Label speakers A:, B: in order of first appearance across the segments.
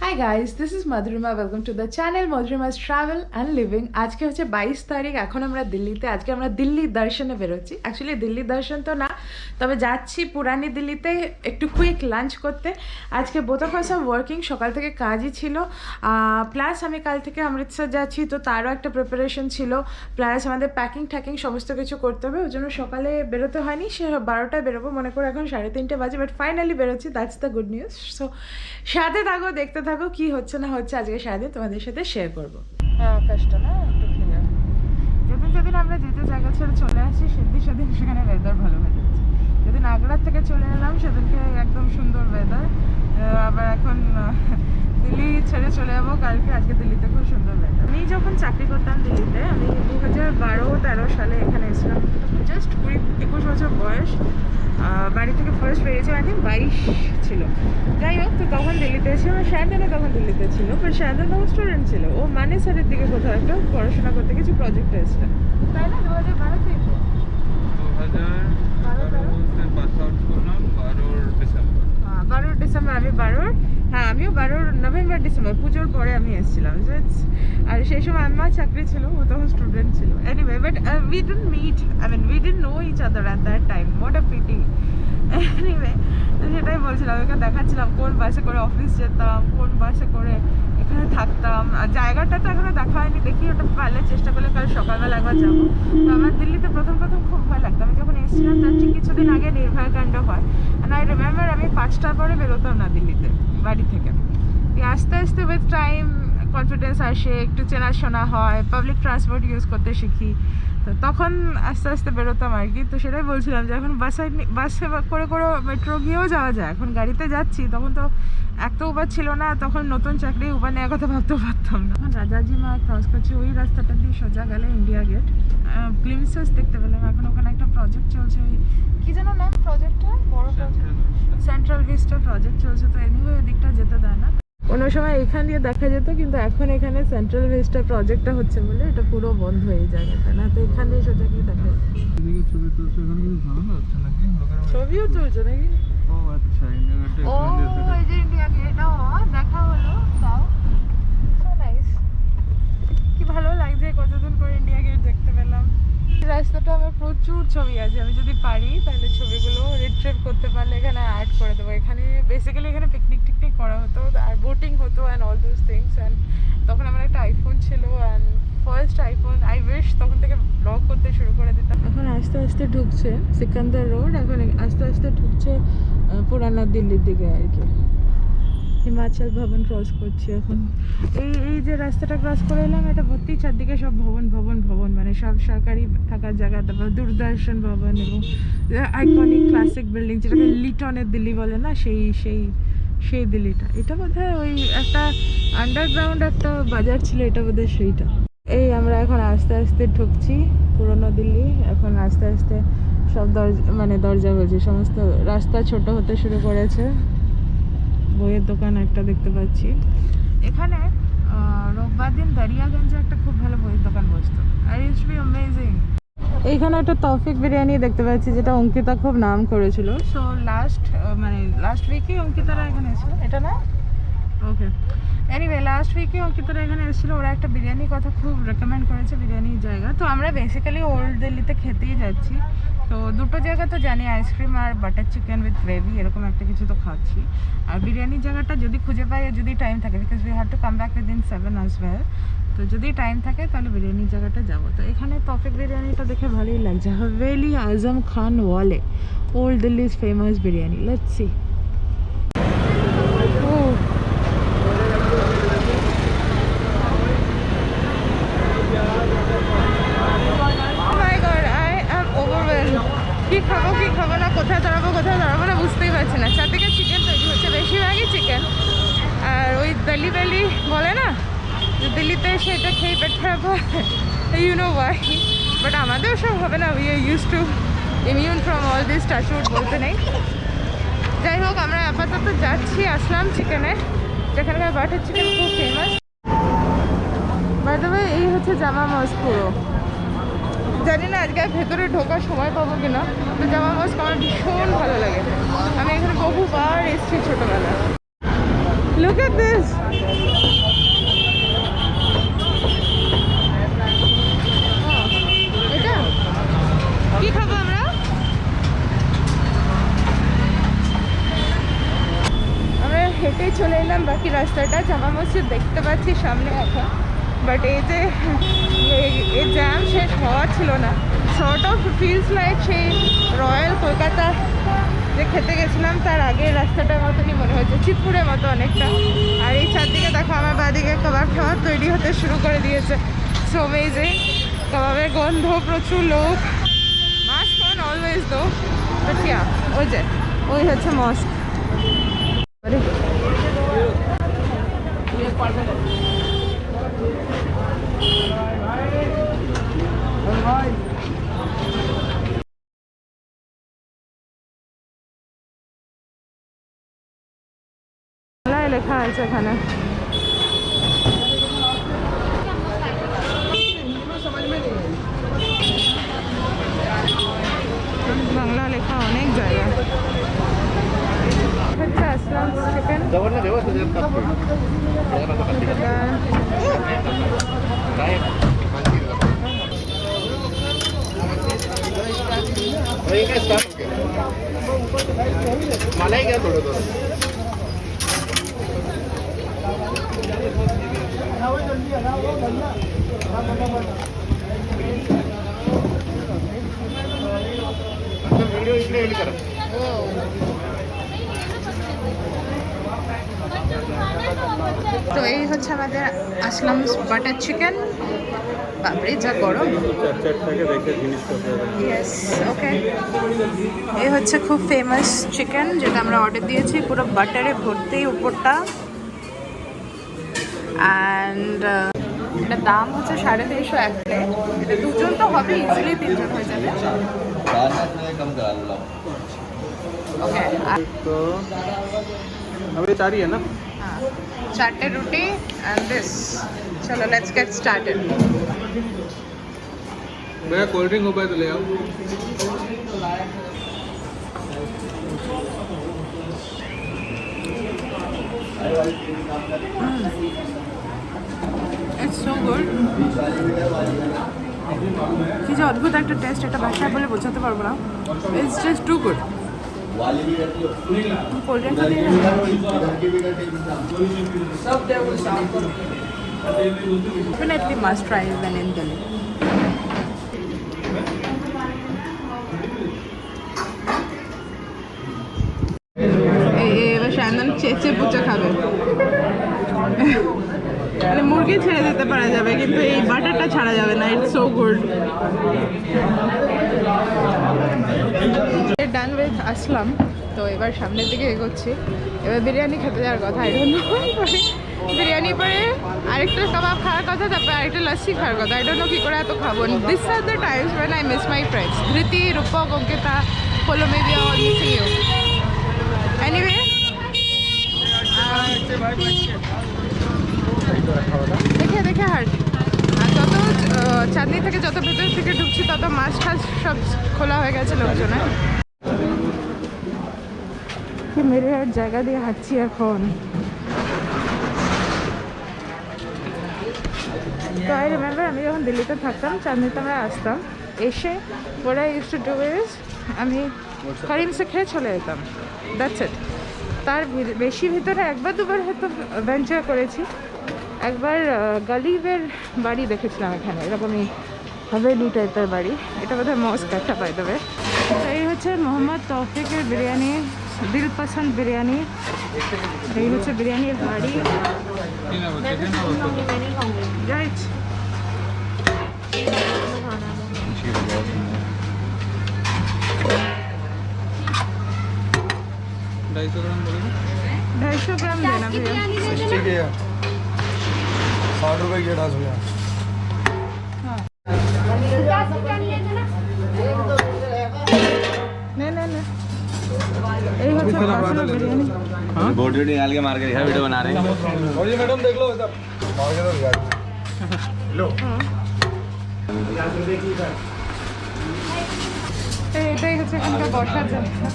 A: High guys, this is Madhurima. Welcome to the channel Madhurima's travel and living. আজকে হচ্ছে 22 তারিখ। এখন আমরা দিল্লিতে, আজকে আমরা দিল্লি দর্শনে বেরোচ্ছি। অ্যাকচুয়ালি দিল্লি দর্শন তো না, তবে যাচ্ছি পুরানি দিল্লিতে একটু কুইক লাঞ্চ করতে। আজকে both of us are working, সকাল থেকে কাজই ছিল, প্লাস আমি কাল থেকে অমৃতসর যাচ্ছি, তো তারও একটা প্রিপারেশন ছিল, প্লাস আমাদের প্যাকিং ট্যাকিং সমস্ত কিছু করতে হবে। ওই জন্য সকালে বেরোতে হয়নি, সে 12টায় বেরোবো মনে করে। এখন 3:30 বাজে, বাট ফাইনালি বেরোচ্ছি। That's the good news. So সাথে থাকো, দেখতে থাকো কি হচ্ছে না হচ্ছে আজকে সারাদিন তোমাদের সাথে শেয়ার করবো। হ্যাঁ, আকাশটা না একটু ক্লিয়ার। যেদিন যেদিন আমরা যেতে জায়গা ছেড়ে চলে আসি সেদিন সেখানে ওয়েদার ভালো হয়ে যাচ্ছে। যেদিন আগ্রার থেকে চলে এলাম সেদিনকে একদম সুন্দর ওয়েদার। আবার এখন দিল্লি ছেড়ে চলে যাবো কালকে, আজকে দিল্লিতে খুব সুন্দর ওয়েদার। আমি যখন চাকরি করতাম দিল্লিতে, আমি 2012-13 সালে এখানে এসেছিলাম, জাস্ট 20-21 বছর বয়স। বাড়ি থেকে ফার্স্ট পেয়েছি, আই থিঙ্ক 22 ছিল। যাই হোক, তো তখন দিল্লিতে এসেছিলাম। শায়দানা তখন দিল্লিতে ছিল, বাট শায়দানা তখন স্টুডেন্ট ছিল। ও মানেসারের দিকে কোথাও একটা পড়াশোনা করতে কিছু প্রজেক্টে এসেছিল, তাই না? 2012 থেকে 12 ডিসেম্বর আমি 12, হ্যাঁ আমিও 12 নভেম্বর ডিসেম্বর পুজোর পরে আমি এসেছিলাম। আর সেই সময় আমার চাকরি ছিল, ও তখন স্টুডেন্ট ছিল। Anyway, but we didn't meet, I mean we didn't know each other at that time. What a pity. Anyway, তো সেটাই বলছিলাম, ওকে দেখাচ্ছিলাম কোন বাসে করে অফিস যেতাম, কোন বাসে করে এখানে থাকতাম। আর জায়গাটা তো এখনো দেখা হয়নি, দেখি ওটা পারলে চেষ্টা করলে কাল সকালবেলা একবার যাবো। তো আমার দিল্লিতে প্রথম খুব ভয় লাগতো। আমি যখন এসেছিলাম তার ঠিক কিছুদিন আগে নির্ভয়া কাণ্ড হয়। অ্যান্ড আই রিমেম্বার আমি 5টার পরে বেরোতাম না দিল্লিতে বাড়ি থেকে। আস্তে আস্তে উইথ টাইম কনফিডেন্স আসে, একটু চেনাশোনা হয়, পাবলিক ট্রান্সপোর্ট ইউজ করতে শিখি, তো তখন আস্তে আস্তে বেরোতাম আর কি। তো সেটাই বলছিলাম যে এখন বাসে করে করে মেট্রো গিয়েও যাওয়া যায়। এখন গাড়িতে যাচ্ছি, তখন তো এক তো উবার ছিল না, তখন নতুন চাকরি, উবার নেওয়ার কথা ভাবতেও পারতাম না। এখন রাজাজি মা ক্রস করছি, ওই রাস্তাটা দিয়ে সোজা গেলে ইন্ডিয়া গেট। গ্লিমসেস দেখতে পেলাম। এখন ওখানে একটা প্রজেক্ট চলছে, ওই কী যেন নাম প্রজেক্টটা, বড় প্রজেক্ট, সেন্ট্রাল ভিস্টা প্রজেক্ট চলছে। তো এনিওয়ে ওই দিকটা যেতে দেয় না। কোনো সময় এখান দিয়ে দেখা যেত, কিন্তু এখন এখানে সেন্ট্রাল ভিস্টা প্রজেক্টটা হচ্ছে বলে এটা পুরো বন্ধ হয়ে জায়গাটা, না তো এখান দিয়ে সোজা গিয়ে দেখা যেত। ছবিও চলছে নাকি? ও আচ্ছা, ও এই যে ইন্ডিয়া গেটও দেখা হলো। তাও সো নাইস, কি ভালো লাগছে, কতদিন পর ইন্ডিয়া গেট দেখতে পেলাম। রাস্তাটা আমার প্রচুর ছবি আছে, আমি যদি পারি তাহলে ছবিগুলো রিট্রিভ করতে পারলে এখানে অ্যাড করে দেবো। এখানে বেসিক্যালি এখানে পিকনিক টিকনিক করা হতো আর বোটিং হতো and all those things. And তখন আমার একটা আইফোন ছিল, and first iPhone, I wish তখন থেকে ব্লগ করতে শুরু করে দিতাম। এখন আস্তে আস্তে ঢুকছে সিকান্দার রোড, এখন আস্তে আস্তে ঢুকছে পুরানা দিল্লির দিকে আর কি। হিমাচল ভবন ক্রস করছি এখন। এই যে রাস্তাটা ক্রস করে এলাম, এটা ভর্তি চারদিকে সব ভবন ভবন ভবন, মানে সব সরকারি থাকার জায়গা। তারপর দূরদর্শন ভবন এবং আইকনিক ক্লাসিক বিল্ডিং, যেটাকে লিটনের দিল্লি বলে না, সেই দিল্লিটা। এটা বোধহয় ওই একটা আন্ডারগ্রাউন্ড একটা বাজার ছিল, এটা বোধহয় সেইটা। এই আমরা এখন আস্তে আস্তে ঢুকছি পুরনো দিল্লি। এখন আস্তে আস্তে সব দরজা বলছে, সমস্ত রাস্তা ছোট হতে শুরু করেছে। বইয়ের দোকান একটা দেখতে পাচ্ছি এখানে। রোববার দিন দরিয়াগঞ্জে একটা খুব ভালো বইয়ের দোকান বসতো, আর ইটস বি অ্যামেজিং। এইখানে একটা তৌফিক বিরিয়ানি দেখতে পাচ্ছি, যেটা অঙ্কিতা খুব নাম করেছিল। সো লাস্ট উইকে অঙ্কিতারা এখানে এসেছিল, এটা না? ওকে, এনিওয়ে লাস্ট উইকে অঙ্কিতারা এখানে এসেছিলো। ওরা একটা বিরিয়ানির কথা খুব রেকমেন্ড করেছে, বিরিয়ানির জায়গা। তো আমরা বেসিক্যালি ওল্ড দিল্লিতে খেতেই যাচ্ছি। তো দুটো জায়গা তো জানি, আইসক্রিম আর বাটার চিকেন উইথ গ্রেভি, এরকম একটা কিছু তো খাচ্ছি। আর বিরিয়ানির জায়গাটা যদি খুঁজে পাই, যদি টাইম থাকে, because we have to come back within 7 as well, তো যদি টাইম থাকে তাহলে বিরিয়ানির জায়গাটা যাবো। তো এখানে তৌফিক বিরিয়ানিটা দেখে ভালোই লাগছে। হাভেলি আজম খান ওয়ালে, old Delhi's famous biryani. Let's see. কি খাবো না, কোথায় দাঁড়াবো না বুঝতেই পারছি না। চারদিকে চিকেন তৈরি হচ্ছে, বেশিরভাগই চিকেন। আর ওই দিল্লি বেলি বলে না, যে দিল্লিতে সেটা খেয়ে পেট খারাপ হয়, ইউ নো ওয়াই। বাট আমাদের সব হবে না, we are use to immune from all this, touch wood বলতে নেই। যাই হোক, আমরা আপাতত আসলাম চিকেনে, যেখানকার বাটার চিকেন খুব ফেমাস। বাই দ্য ওয়ে, এই হচ্ছে জামা মসজিদ পুরো। জানি না আজকে ভেতরে ঢোকার সময় পাবো কিনা, তো জামা মসজিদ আমার ভীষণ ভালো লাগে। আমি এখানে বহুবার এসেছি ছোটোবেলায়। Look at this. এটা কি খাবো আমরা? আমরা হেঁটেই চলে এলাম বাকি রাস্তাটা। জামা মসজিদ দেখতে পাচ্ছি সামনে এখন, বাট এই যে এই জ্যাম শেষ হওয়া ছিল না। সর্ট অফ ফিলস লাইক সেই রয়্যাল কলকাতা যে খেতে গেছিলাম তার আগের রাস্তাটার মতনই মনে হচ্ছে, চিতপুরের মতো অনেকটা। আর এই চারদিকে দেখো আমার বাদিকে কাবাব খাওয়া তৈরি হতে শুরু করে দিয়েছে। সো অ্যামেজিং, কাবাবের গন্ধ, প্রচুর লোক। মাস্ক অন অলওয়েজ দো, বাট ইয়া ওই হচ্ছে মস্ক। লেখা আছে এখানে। বাংলা লেখা অনেক জায়গা। হচ্ছে আসলাম চিকেন।
B: मलाई क्या थोड़ा थोड़ा वीडियो इसलिए एड करा।
A: তো এই হচ্ছে আমাদের আসলাম বাটার চিকেন। বাপরে যা গরম। ইয়েস, ওকে। এই হচ্ছে খুব ফেমাস চিকেন যেটা আমরা অর্ডার দিয়েছি, পুরো বাটারে ভর্তি উপরটা। অ্যান্ড এটার দাম হচ্ছে 350 এক প্লেট। এটা দুজন তো হবে, ইজিলি 3 জন হয়ে যাবে। ওকে,
B: तो अभी 4 ही है ना?
A: हाँ, 4 रोटी एंड दिस। चलो लेट्स गेट स्टार्टेड।
B: भैया कोल्ड ड्रिंक हो पाए तो ले आओ।
A: It's so good. কি যে অদ্ভুত একটা টেস্ট, এটা ভাষায় বলে বোঝাতে পারবো না। It's just too good. Cold drink definitely must try when in Delhi. এবার সায়ন চেঁচে পুচে খাবে। মানে মুরগি ছেড়ে দিতে পারা যাবে কিন্তু এই বাটারটা ছাড়া যাবে না। It's so good. Done with Aslam, তো এবার সামনের দিকে এগোচ্ছি। এবার বিরিয়ানি খেতে যাওয়ার কথা। আই ডোন্ট নো, বিরিয়ানি পরে আরেকটা কাবাব খাওয়ার কথা, তারপরে আরেকটা লস্যি খাওয়ার কথা। আই ডোন্ট নো কী করে এত খাবো। This are the times when I miss my friends. ধৃতি, রূপক, অঙ্কিতা, Polo, maybe all missing you. Anyway, দেখে হাট। আর যত চাঁদনি থেকে যত ভেতর থেকে ঢুকছি তত মাছ টাছ সব খোলা হয়ে গেছে লোকজনে। মেরে জায়গা দিয়ে হাঁটছি এখন। তো আই রিমেম্বার আমি যখন দিল্লিতে থাকতাম, চাঁদনিতে আমরা আসতাম, এসে what I used to do is আমি করিমসে খেয়ে চলে যেতাম। That's it. তার বেশি ভিতরে একবার দুবার হয়তো ভেঞ্চার করেছি। একবার গলিবের বাড়ি দেখেছিলাম এখানে, এরকমই হাভেলি টাইপের বাড়ি। এটা বোধহয় মস্ক একটা পাই দেবে। এই হচ্ছে মোহাম্মদ তৌফিকের বিরিয়ানি, দিল পছন্দ বিরিয়ানি। এই হচ্ছে বিরিয়ানির বাড়ি। রাইট, ढाई ग्राम देना भैया।
B: 60 रुपए की 10 भैया।
A: नहीं यही होता है बिरयानी।
C: हाँ बोर्ड निकाल के मार के दिखा, वीडियो बना रहे हैं।
B: और ये मैडम देख लो इधर मार के तो दिखा लो।
A: এটাই হচ্ছে এখানকার বসার জায়গা।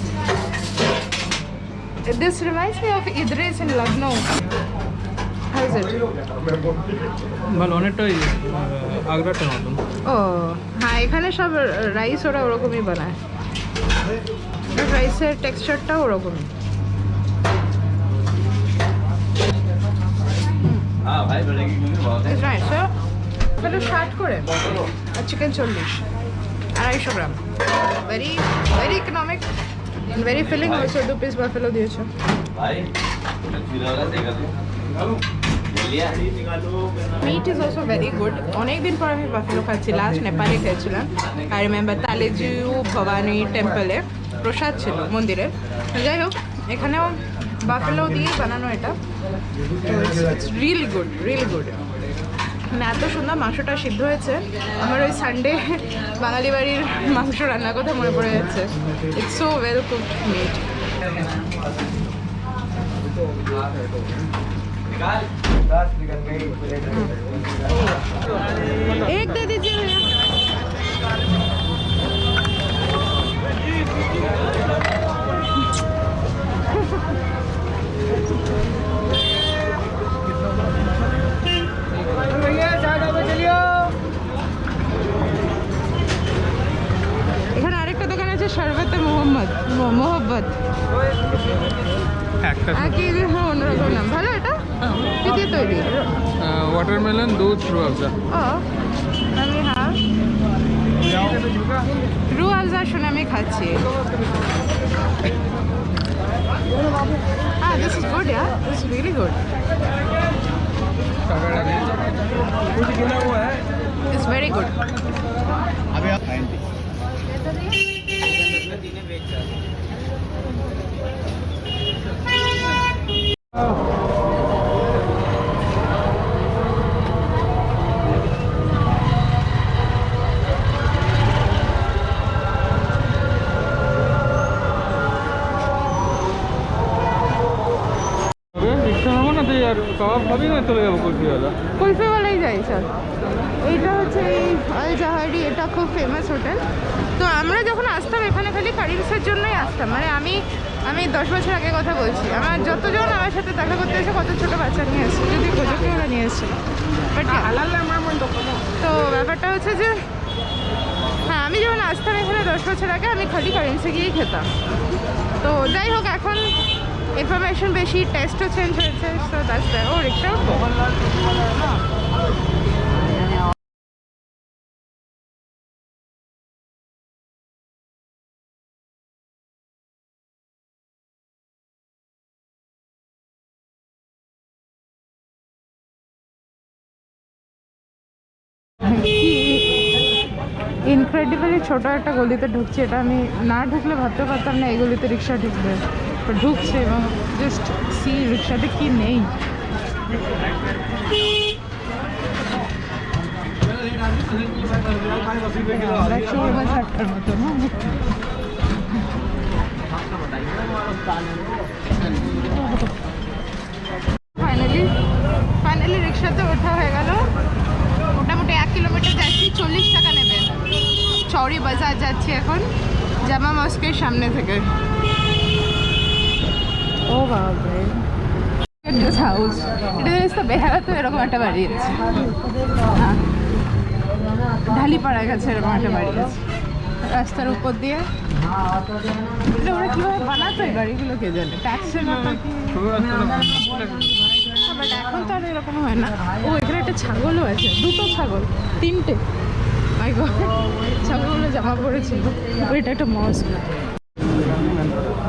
A: This reminds me of Idris in Lucknow. How is it?
B: ভালো অনেকটাই আগ্রাটার মতন।
A: ও হ্যাঁ, এখানে সব রাইস ওরা ওরকমই বানায়, রাইসের টেক্সচারটাও ওরকমই।
C: हाँ भाई बढ़ेगी क्योंकि बहुत है।
A: রাইস এটা 60 করে আর chicken 40, 250 gram. Very very economic and very filling. Also 2 piece buffalo দিয়েছে।
C: भाई जीरा वाला देखा तू लिया
A: meat is also very good. অনেকদিন পর আমি বাফেলো খাচ্ছি, লাস্ট নেপালে খেয়েছিলাম। আই রিমেম্বার তালেজু ভবানী টেম্পলে প্রসাদ ছিল মন্দিরে। যাই হোক, এখানেও বাফেলো দিয়েই বানানো এটা। Really good, really good. মানে এত সুন্দর মাংসটা সিদ্ধ হয়েছে। আমার ওই সানডে বাঙালি বাড়ির মাংস রান্নার কথা মনে পড়ে যাচ্ছে। It's so well cooked meat. एक दे दीजिए भैया। এখানে আরেকটা দোকান আছে শরবতে মোহব্বত।
B: একটা
A: একই, হ্যাঁ, অন্যরকম নাম। ভালো এটা? কি দিয়ে তৈরি?
B: ওয়াটারমেলন দুধ রু আফজা।
A: ও আমি হ্যাঁ রু আফজা শুনে আমি খাচ্ছি। This is good, yeah this is really good. It's very good.
B: রিক্সা হবো না তুই আর কাবাব খাবি না চলে যাবো কুলফিওয়ালা।
A: কুলফিওয়ালাই যাই স্যার। এইটা হচ্ছে এই আল জাহারি, এটা খুব ফেমাস হোটেল। তো আমরা যখন আসতাম এখানে খালি কারিমসের জন্যই আসতাম। মানে আমি 10 বছর আগে কথা বলছি। আমার যতজন আমার সাথে দেখা করতে এসে কত ছোটো বাচ্চা নিয়ে এসছে, যদি প্রযুক্তি ওরা নিয়ে এসছে। বাট তো ব্যাপারটা হচ্ছে যে হ্যাঁ, আমি যখন আসতাম এখানে 10 বছর আগে, আমি খালি কারিমসে গিয়েই খেতাম। তো যাই হোক, এখন ইনফরমেশন বেশি, টেস্টও চেঞ্জ হয়েছে। So that's that. ও রিক্সা ইনক্রেডিবলি ছোট একটা গলিতে ঢুকছি। এটা আমি না ঢুকলে ভাবতে পারতাম না এই গলিতে রিক্সা ঢুকবে। ঢুকছে এবং জাস্ট সি রিক্সাতে কি নেই। ফাইনালি রিক্সাতে ওঠা হয়ে গেল। মোটামুটি 1 কিলোমিটার যাচ্ছি, 40 টাকা নেবে। চৌরি বাজার যাচ্ছি এখন, জামা মস্কের সামনে থেকে। ও বাবা, হাউস এটা জানিস তো, বেহারা তো এরকম একটা বাড়ি আছে। হ্যাঁ, ঢালিপাড়ার কাছে এরকম একটা বাড়ি আছে রাস্তার উপর দিয়ে। এটা ওরা কীভাবে বানাতো এই বাড়িগুলো কে জানে। ট্যাক্সের ব্যাপার কি, বাট এখন তো আর এরকম হয় না। ও এখানে একটা ছাগলও আছে, 2টো ছাগল, 3টে। মাই গড, ছাগলগুলো জামা পড়েছিল। ওইটা একটা মস্ক।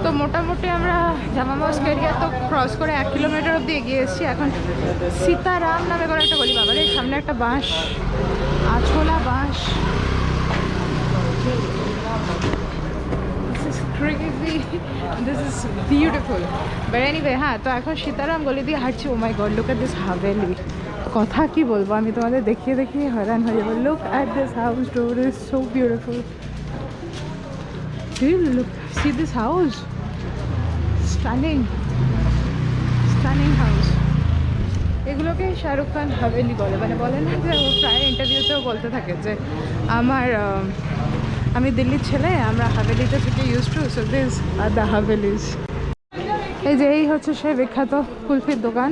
A: তো মোটামুটি আমরা জামা মস্ক এরিয়া তো ক্রস করে 1 কিলোমিটার অব্দি এগিয়ে এসেছি। এখন সীতারাম নামে করে একটা গলি। বাবার এই সামনে একটা বাঁশ, আছলা বাঁশ। This is beautiful. But anyway, হ্যাঁ, তো এখন সীতারাম গলি দিয়ে হাঁটছি। Oh my god, look at this haveli. কথা কি বলবো, আমি তোমাদের দেখিয়ে দেখিয়ে হয়রান হয়ে যাবো। Look at this house, door is so beautiful. Look, see this house, stunning house. এগুলোকে শাহরুখ খান হাভেলি বলে। মানে বলে না যে, ও প্রায় ইন্টারভিউতেও বলতে থাকে যে আমি দিল্লির ছেলে, আমরা হাভেলিতে থেকে used to, so this are the havelis. এই যে এই হচ্ছে সেই বিখ্যাত কুলফির দোকান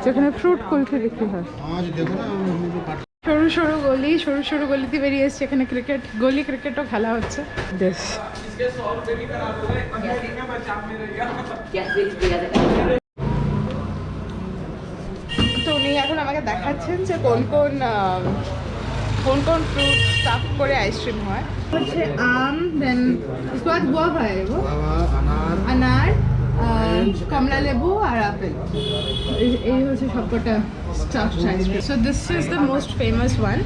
A: যেখানে ফ্রুট কুলফি বিক্রি হয়। সরু সরু গলিতে বেরিয়ে এসছে। এখানে ক্রিকেটও খেলা হচ্ছে। বেশ তো উনি এখন আমাকে দেখাচ্ছেন যে কোন কোন ফ্রুট স্টাফ করে আইসক্রিম হয়। হচ্ছে আম, দেন उसके बाद गुआवा है वो, अनार, কমলা লেবু আর আপেল। এই হচ্ছে সবকটা stuffed ice cream. So this is the most famous one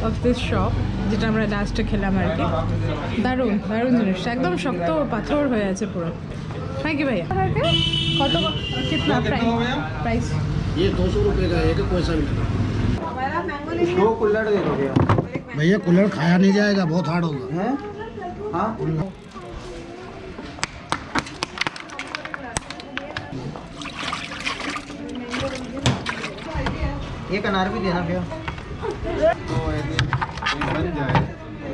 A: of this shop, যেটা আমরা লাস্টে খেলাম আর কি। দারুণ দারুণ জিনিসটা, একদম শক্ত পাথর হয়ে আছে পুরো। হ্যাঁ কি ভাইয়া কত কিतना प्राइस?
D: ये 200 रुपये का एक, कोई सा भी लेना।
B: दो कुल्हड़ दे दो भैया।
D: भैया कुल्हड़ खाया नहीं जाएगा, बहुत हार्ड होगा।
B: हैं? हाँ एक अनार भी देना भैया। तो ऐसे बन जाए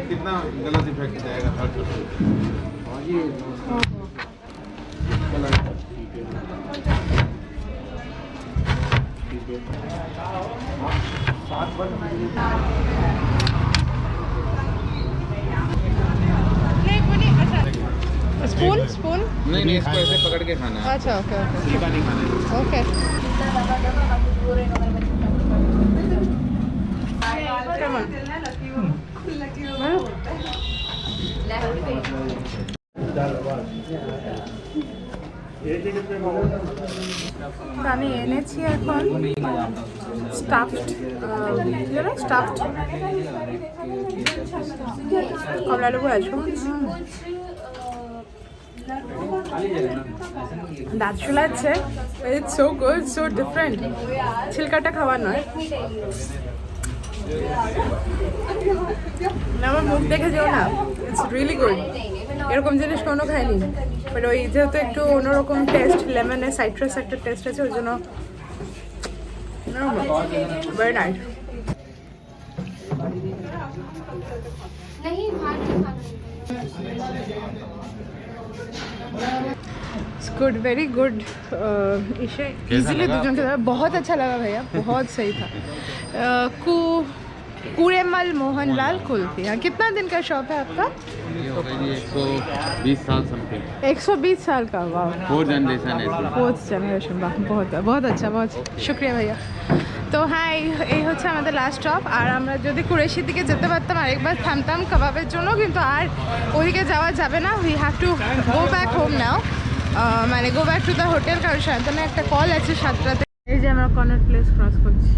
B: कितना गलत इफेक्ट जाएगा हर
A: स्पून स्पून
B: नहीं इसको ऐसे पकड़ के खाना है।
A: अच्छा ओके ओके
B: छिलका नहीं खाना है।
A: ओके আমি এনেছি এখন স্টাফড কমলা লেবু আছে। দাঁত চুলাচ্ছে। It's so good, so different. ছিলকাটা খাওয়া নয়। আমার মুখ দেখে যেও না, ইটস রিয়েলি গুড। এরকম জিনিস কোনো খাইনি, বাট ওই যেহেতু একটু অন্যরকম টেস্ট, লেমনের সাইট্রাস একটা টেস্ট আছে, ওই জন্য very nice. Good, very good. इसे इजीली दूसरों के साथ बहुत अच्छा लगा भैया, बहुत सही था। कुरेमल मोहनलाल कुल्फी। हाँ, कितना दिन का शॉप है आपका?
C: ये हो गई 120 साल समथिंग।
A: 120 साल का, वाह।
C: 4th जनरेशन है इसमें।
A: 4th जनरेशन, वाह, बहुत बहुत अच्छा, बहुत शुक्रिया भैया। তো হ্যাঁ, এই হচ্ছে আমাদের লাস্ট স্টপ। আর আমরা যদি কুরেশির দিকে যেতে পারতাম আরেকবার থামতাম কাবাবের জন্য, কিন্তু আর ওইদিকে যাওয়া যাবে না। We have to go back home now, মানে go back to the hotel, কারণ সায়ন্তনের একটা কল আছে 7টাতে। এই যে আমরা কর্নার প্লেস ক্রস করছি।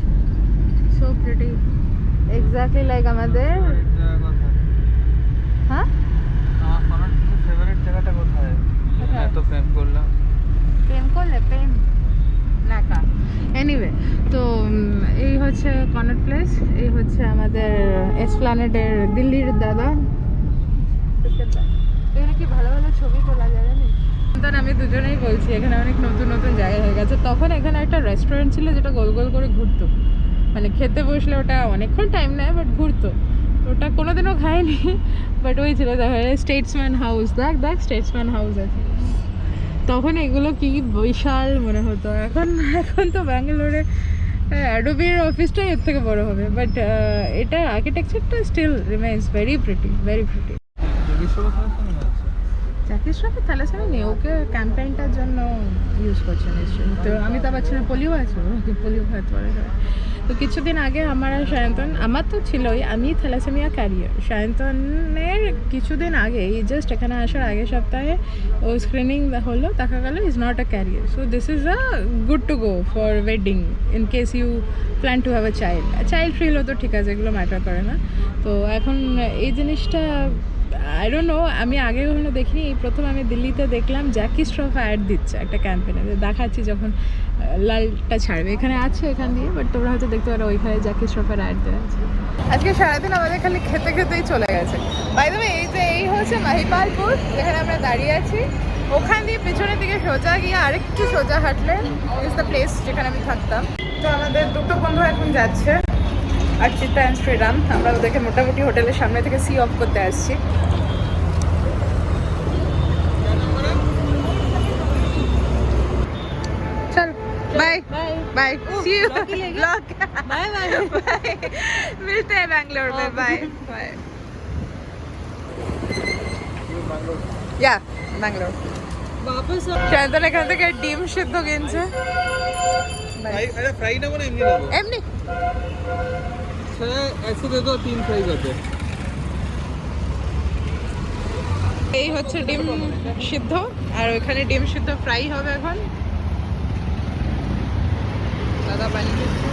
A: সো প্রিটি, এক্স্যাক্টলি লাইক আমাদের। হ্যাঁ,
B: আমার ফেভারিট জায়গাটা কোথায়? তো প্রেম করলাম।
A: প্রেম করলে প্রেম নাকা। এনিওয়ে, তো এই হচ্ছে কর্নার প্লেস, এই হচ্ছে আমাদের এসপ্ল্যানেডের দিল্লির দাদা। এখানে কি ভালো ভালো ছবি তোলা যায় জানিস? আমি দুজনেই বলছি, এখানে অনেক নতুন নতুন জায়গা হয়ে গেছে। তখন এখানে একটা রেস্টুরেন্ট ছিল যেটা গোল গোল করে ঘুরতো, মানে খেতে বসলে ওটা অনেকক্ষণ টাইম নেয়, বাট ঘুরতো। ওটা কোনোদিনও খাইনি, বাট ওই ছিল স্টেটসম্যান হাউস। দেখ স্টেটসম্যান হাউস আছে। তখন এগুলো কি বিশাল মনে হতো। এখন তো ব্যাঙ্গালোরে অ্যাডোবির অফিসটাই এর থেকে বড় হবে, বাট এটা আর্কিটেকচারটা still remains very pretty, very pretty. Zakir শ্রফের থ্যালাসেমিয়া নেই, ওকে ক্যাম্পেইনটার জন্য ইউজ করছে নিশ্চয়ই। তো আমি তো পাচ্ছি না, পোলিও আছে, পোলিও হয়তো পারে। তো কিছুদিন আগে আমার আর সায়ন্তন, আমার তো ছিলই, আমি থ্যালাসেমিয়া ক্যারিয়ার। সায়ন্তনের কিছুদিন আগে, জাস্ট এখানে আসার আগের সপ্তাহে ও স্ক্রিনিং হলো, দেখা গেল is not a carrier. So this is a good to go for wedding in case you plan to have a child free হলো তো ঠিক আছে, এগুলো ম্যাটার করে না। তো এখন এই জিনিসটা আই ডোন্ট নো, আমি আগে কখনো দেখিনি, এই প্রথম আমি দিল্লিতে দেখলাম জ্যাকি শ্রফ অ্যাড দিচ্ছে একটা ক্যাম্পেনে। দেখাচ্ছি যখন লালটা ছাড়বে, এখানে আছে এখান দিয়ে, বাট তোমরা হয়তো দেখতে পারো ওইখানে জ্যাকি শ্রফের অ্যাড দেওয়া আছে। আজকে সারাদিন আমাদের খালি খেতে খেতেই চলে গেছে। বাই দ্য ওয়ে, এই হচ্ছে মহিপালপুর, যেখানে আমরা দাঁড়িয়ে আছি। ওখান দিয়ে পিছনের দিকে সোজা গিয়ে আরেকটু সোজা হাঁটলে ইজ দ্য প্লেস যেখানে আমি থাকতাম। তো আমাদের দুটো বন্ধু এখন যাচ্ছে, অর্চিতা অ্যান্ড শ্রীরাম। আমরা ওদেরকে মোটামুটি হোটেলের সামনে থেকে সি অফ করতে আসছি। बाय सी यू
E: vlog ही ले गया?
A: ब्लॉग
E: बाय बाय
A: मिलते हैं बैंगलोर में बाय बाय या बैंगलोর
E: वापस
A: শান্তন এখান থেকে ডিম সিদ্ধ কিনছে
B: अरे फ्राई ना बने एमनी ना
A: এমনি
B: ऐसे दे दो 3 फ्राई कर दो
A: এই হচ্ছে ডিম সিদ্ধ আর ওখানে ডিম সিদ্ধ ফ্রাই হবে এখন দাদা বানিয়ে দিচ্ছে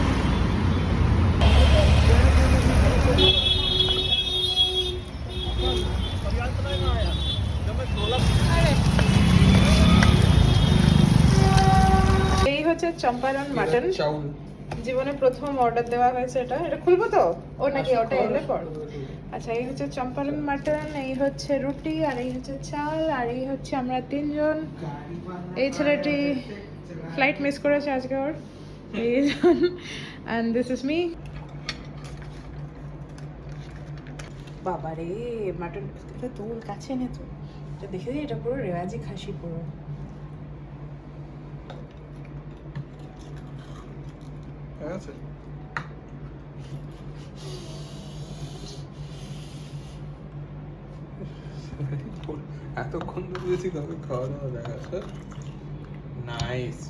A: এই হচ্ছে চম্পারন মাটন
B: चावल
A: জীবনে প্রথম অর্ডার দেওয়া হয়েছে এটা এটা খুলবো তো ও নাকি ওটা এলে পর আচ্ছা এই হচ্ছে চম্পারন মাটন এই হচ্ছে রুটি আর এই হচ্ছে চাল আর এই হচ্ছে আমরা তিনজন এই ছেলেটি ফ্লাইট মিস করেছে আজকে ওর এইজন অ্যান্ড দিস ইজ মি বাবা রে মাটন এটা তোল কাছে নে তো এটা দেখে দিই এটা পুরো রেওয়াজি খাসি পুরো
B: আছে এতক্ষণ ধরে দিয়েছি তবে খাওয়া দাওয়া দেখা নাইস